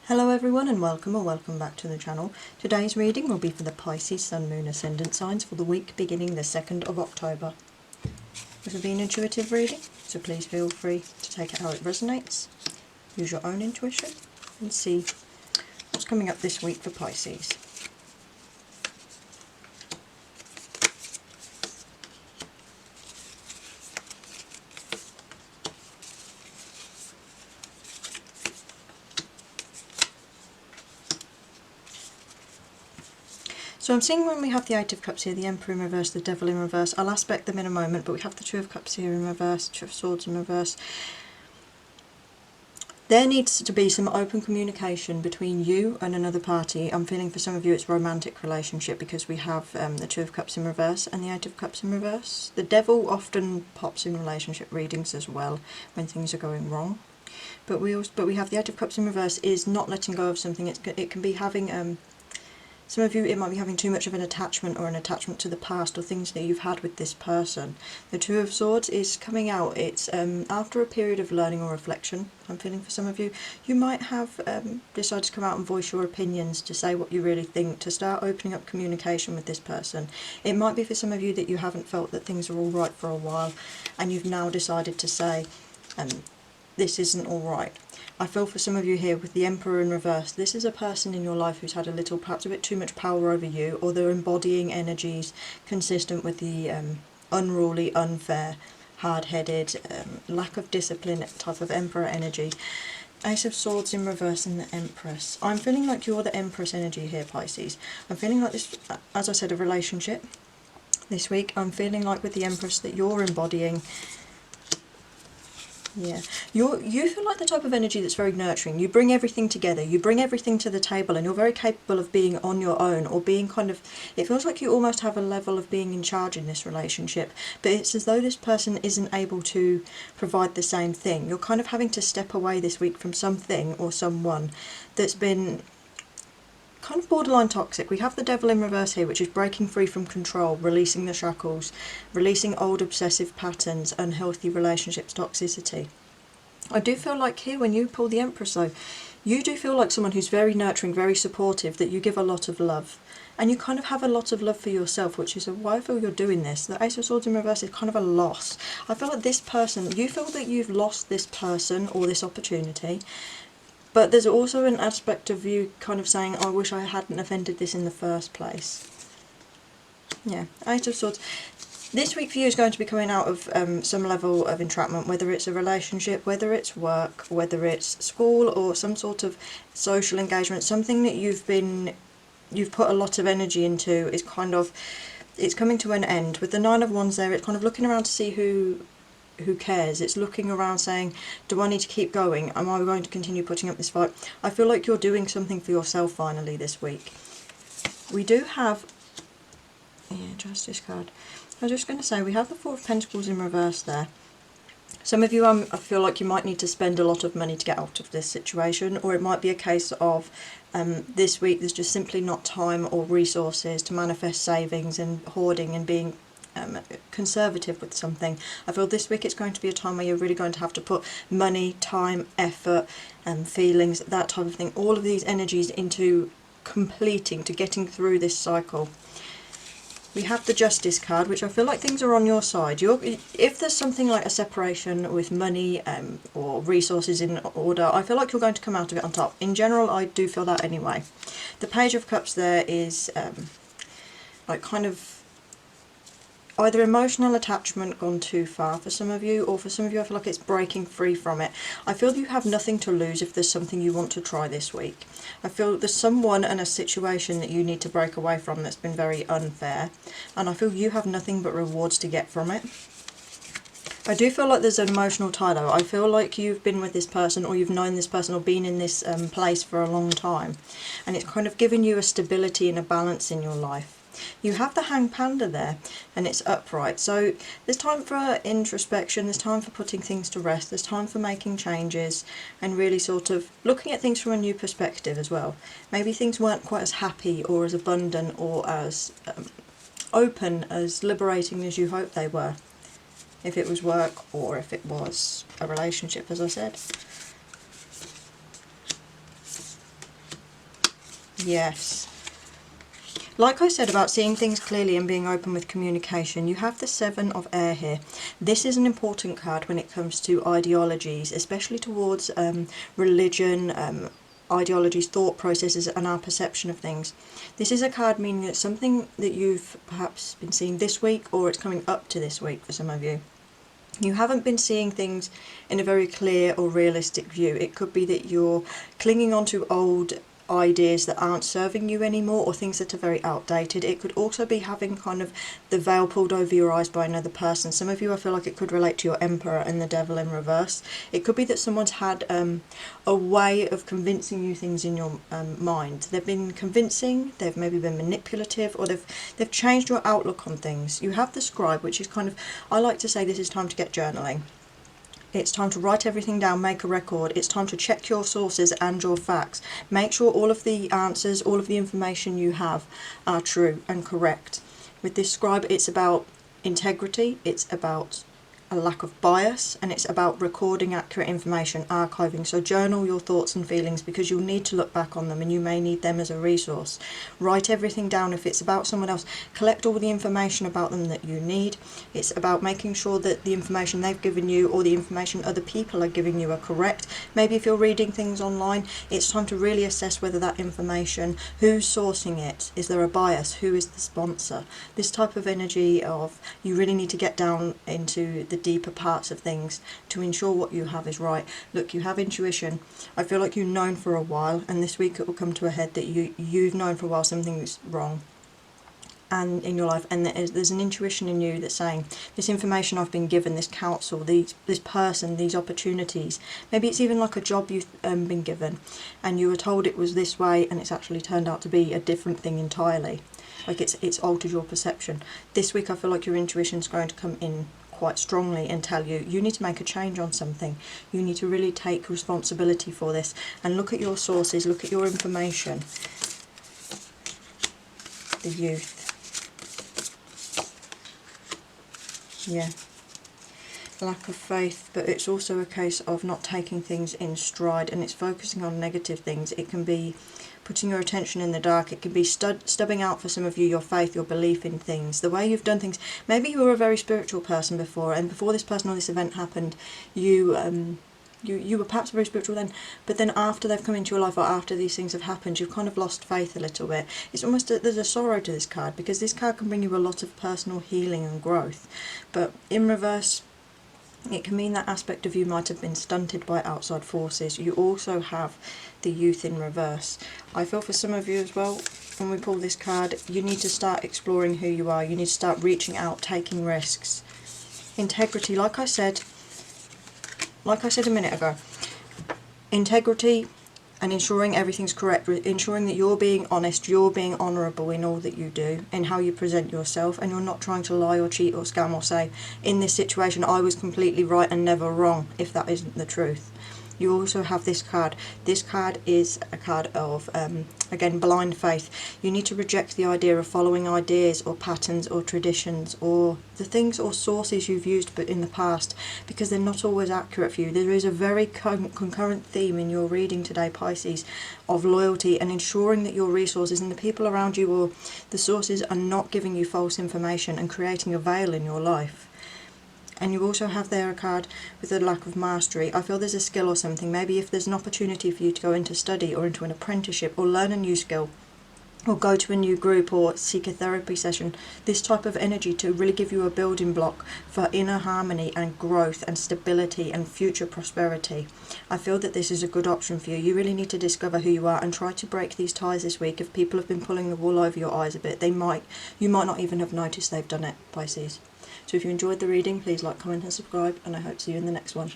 Hello everyone and welcome or welcome back to the channel. Today's reading will be for the Pisces Sun, Moon, Ascendant signs for the week beginning the 2nd of October. This will be an intuitive reading, so please feel free to take it how it resonates. Use your own intuition and see what's coming up this week for Pisces. So I'm seeing when we have the Eight of Cups here, the Emperor in reverse, the Devil in reverse. I'll aspect them in a moment, but we have the Two of Cups here in reverse, Two of Swords in reverse. There needs to be some open communication between you and another party. I'm feeling for some of you it's a romantic relationship because we have the Two of Cups in reverse and the Eight of Cups in reverse. The Devil often pops in relationship readings as well when things are going wrong. But we have the Eight of Cups in reverse is not letting go of something. It can be having some of you, it might be having too much of an attachment or an attachment to the past or things that you've had with this person. The Two of Swords is coming out. It's after a period of learning or reflection. I'm feeling for some of you. You might have decided to come out and voice your opinions, to say what you really think, to start opening up communication with this person. It might be for some of you that you haven't felt that things are all right for a while and you've now decided to say, this isn't all right. I feel for some of you here with the Emperor in reverse, this is a person in your life who's had perhaps a bit too much power over you, or they're embodying energies consistent with the unruly, unfair, hard-headed, lack of discipline type of Emperor energy. Ace of Swords in reverse and the Empress. I'm feeling like you're the Empress energy here, Pisces. I'm feeling like this, as I said, a relationship this week. I'm feeling like with the Empress that you're embodying. Yeah, you feel like the type of energy that's very nurturing. You bring everything together, you bring everything to the table, and you're very capable of being on your own or being kind of, it feels like you almost have a level of being in charge in this relationship, but it's as though this person isn't able to provide the same thing. You're kind of having to step away this week from something or someone that's been kind of borderline toxic. We have the Devil in reverse here, which is breaking free from control, releasing the shackles, releasing old obsessive patterns, unhealthy relationships, toxicity. I do feel like here when you pull the Empress though, you do feel like someone who's very nurturing, very supportive, that you give a lot of love. And you kind of have a lot of love for yourself, which is why I feel you're doing this. The Ace of Swords in reverse is kind of a loss. I feel like this person, you feel that you've lost this person or this opportunity. But there's also an aspect of you kind of saying, I wish I hadn't offended this in the first place. Yeah, Eight of Swords. This week for you is going to be coming out of some level of entrapment, whether it's a relationship, whether it's work, whether it's school or some sort of social engagement, something that you've put a lot of energy into is kind of, it's coming to an end. With the Nine of Wands there, it's kind of looking around to see who cares. It's looking around saying, do I need to keep going? Am I going to continue putting up this fight? I feel like you're doing something for yourself finally this week. We do have, yeah, Justice card. I was just going to say, we have the Four of Pentacles in reverse there. Some of you, I feel like you might need to spend a lot of money to get out of this situation, or it might be a case of this week there's just simply not time or resources to manifest savings and hoarding and being conservative with something. I feel this week it's going to be a time where you're really going to have to put money, time, effort, feelings, that type of thing, all of these energies into completing, to getting through this cycle. We have the Justice card, which I feel like things are on your side. If there's something like a separation with money or resources in order, I feel like you're going to come out of it on top. In general, I do feel that anyway. The Page of Cups there is like kind of either emotional attachment gone too far for some of you, or for some of you I feel like it's breaking free from it. I feel you have nothing to lose if there's something you want to try this week. I feel there's someone and a situation that you need to break away from that's been very unfair, and I feel you have nothing but rewards to get from it. I do feel like there's an emotional tie though. I feel like you've been with this person, or you've known this person, or been in this place for a long time, and it's kind of given you a stability and a balance in your life. You have the Hanged Panda there, and it's upright, so there's time for introspection, there's time for putting things to rest, there's time for making changes and really sort of looking at things from a new perspective as well. Maybe things weren't quite as happy or as abundant or as open, as liberating as you hoped they were, if it was work or if it was a relationship, as I said. Yes. Like I said about seeing things clearly and being open with communication, you have the Seven of Air here. This is an important card when it comes to ideologies, especially towards religion, ideologies, thought processes and our perception of things. This is a card meaning that something that you've perhaps been seeing this week, or it's coming up to this week for some of you. You haven't been seeing things in a very clear or realistic view. It could be that you're clinging on to old ideas that aren't serving you anymore, or things that are very outdated. It could also be having kind of the veil pulled over your eyes by another person. Some of you, I feel like it could relate to your Emperor and the Devil in reverse. It could be that someone's had a way of convincing you things in your mind. They've been convincing, they've maybe been manipulative, or they've changed your outlook on things. You have the Scribe, which is kind of, I like to say this is time to get journaling. It's time to write everything down, make a record. It's time to check your sources and your facts. Make sure all of the answers, all of the information you have are true and correct. With this Scribe, it's about integrity, it's about a lack of bias, and it's about recording accurate information, archiving. So journal your thoughts and feelings, because you'll need to look back on them and you may need them as a resource. Write everything down. If it's about someone else, collect all the information about them that you need. It's about making sure that the information they've given you or the information other people are giving you are correct. Maybe if you're reading things online, it's time to really assess whether that information, who's sourcing it, is there a bias, who is the sponsor. This type of energy of you really need to get down into the deeper parts of things to ensure what you have is right. Look, you have intuition. I feel like you've known for a while, and this week it will come to a head that you've known for a while something's wrong and in your life, and there's an intuition in you that's saying, this information I've been given, this counsel, this person, these opportunities, maybe it's even like a job you've been given and you were told it was this way and it's actually turned out to be a different thing entirely. Like it's altered your perception. This week I feel like your intuition's going to come in quite strongly and tell you, you need to make a change on something. You need to really take responsibility for this and look at your sources, look at your information. The Youth. Yeah. Lack of faith, but it's also a case of not taking things in stride, and it's focusing on negative things. It can be putting your attention in the dark. It can be stubbing out for some of you your faith, your belief in things, the way you've done things. Maybe you were a very spiritual person before, and before this person or this event happened, you were perhaps very spiritual then, but then after they've come into your life or after these things have happened, you've kind of lost faith a little bit. It's almost there's a sorrow to this card, because this card can bring you a lot of personal healing and growth, but in reverse it can mean that aspect of you might have been stunted by outside forces. You also have the Youth in reverse. I feel for some of you as well, when we pull this card, you need to start exploring who you are. You need to start reaching out, taking risks. Integrity, like I said a minute ago, integrity and ensuring everything's correct, ensuring that you're being honest, you're being honourable in all that you do and how you present yourself, and you're not trying to lie or cheat or scam or say, in this situation I was completely right and never wrong, if that isn't the truth. You also have this card. This card is a card of, again, blind faith. You need to reject the idea of following ideas or patterns or traditions or the things or sources you've used but in the past, because they're not always accurate for you. There is a very concurrent theme in your reading today, Pisces, of loyalty and ensuring that your resources and the people around you or the sources are not giving you false information and creating a veil in your life. And you also have there a card with a lack of mastery. I feel there's a skill or something. Maybe if there's an opportunity for you to go into study or into an apprenticeship or learn a new skill or go to a new group or seek a therapy session, this type of energy to really give you a building block for inner harmony and growth and stability and future prosperity. I feel that this is a good option for you. You really need to discover who you are and try to break these ties this week. If people have been pulling the wool over your eyes a bit, you might not even have noticed they've done it, Pisces. So if you enjoyed the reading, please like, comment and subscribe, and I hope to see you in the next one.